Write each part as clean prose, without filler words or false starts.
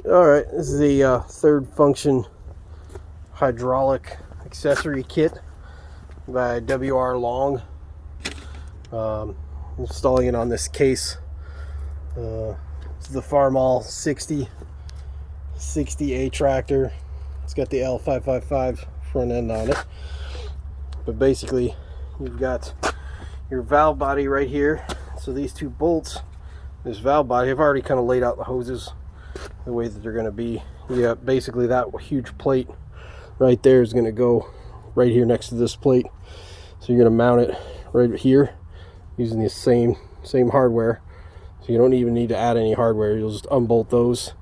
Alright, this is the third function hydraulic accessory kit by WR Long. Installing it on this case. It's the Farmall 60A tractor. It's got the L555 front end on it. But basically, you've got your valve body right here. So these two bolts, this valve body, I've already kind of laid out the hoses the way that they're going to be. Yeah, basically that huge plate right there is going to go right here next to this plate. So you're going to mount it right here using the same hardware. So you don't even need to add any hardware. You'll just unbolt those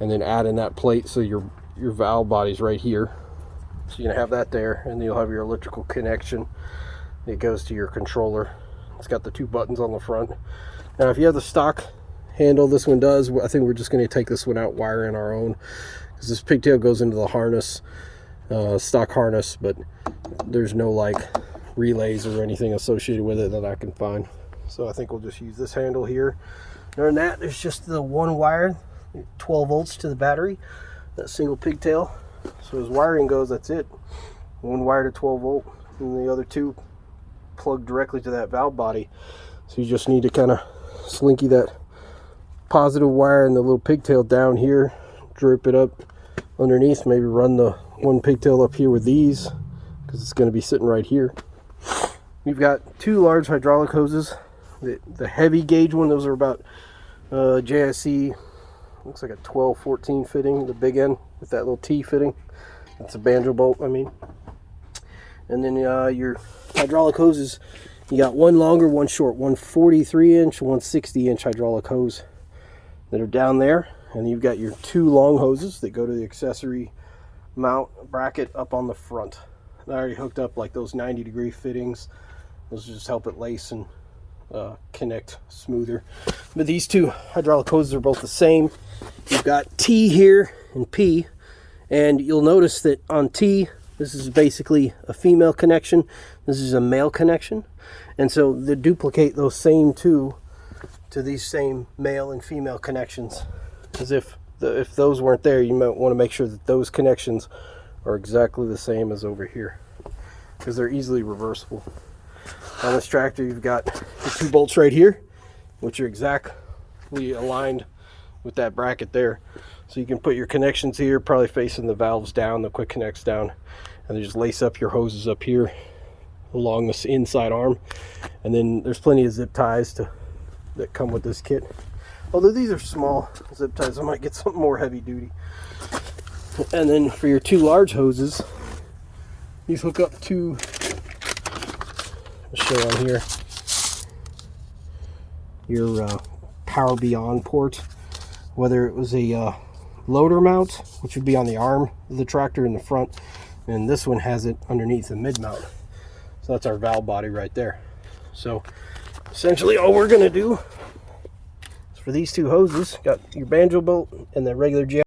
and then add in that plate. So your valve body's right here. So you're going to have that there, and then you'll have your electrical connection. It goes to your controller. It's got the two buttons on the front. Now if you have the stock handle, this one does. I think we're just going to take this one out, wire in our own, because this pigtail goes into the harness, stock harness, but there's no like relays or anything associated with it that I can find. So I think we'll just use this handle here. Other than that, there's just the one wire, 12 volts to the battery, that single pigtail. So as wiring goes, that's it. One wire to 12 volt, and the other two plug directly to that valve body. So you just need to kind of slinky that positive wire and the little pigtail down here, drip it up underneath, maybe run the one pigtail up here with these, because it's going to be sitting right here. We've got two large hydraulic hoses. The heavy gauge one, those are about JSC, looks like a 12-14 fitting, the big end with that little T fitting. That's a banjo bolt, I mean. And then your hydraulic hoses, you got one longer, one short, one 43-inch, one 60-inch hydraulic hose that are down there. And you've got your two long hoses that go to the accessory mount bracket up on the front. I already hooked up like those 90-degree fittings. Those just help it lace and connect smoother. But these two hydraulic hoses are both the same. You've got T here and P, and you'll notice that on T, this is basically a female connection, this is a male connection, and so they duplicate those same two to these same male and female connections, as if those weren't there, you might want to make sure that those connections are exactly the same as over here, because they're easily reversible. On this tractor, you've got the two bolts right here, which are exactly aligned with that bracket there. So you can put your connections here, probably facing the valves down, the quick connects down, and then just lace up your hoses up here along this inside arm. And then there's plenty of zip ties that come with this kit. Although these are small zip ties, I might get something more heavy duty. And then for your two large hoses, these hook up to, I'll show on here, your Power Beyond port. Whether it was a loader mount, which would be on the arm of the tractor in the front, and this one has it underneath the mid mount. So that's our valve body right there. So essentially all we're going to do is for these two hoses, got your banjo bolt and the regular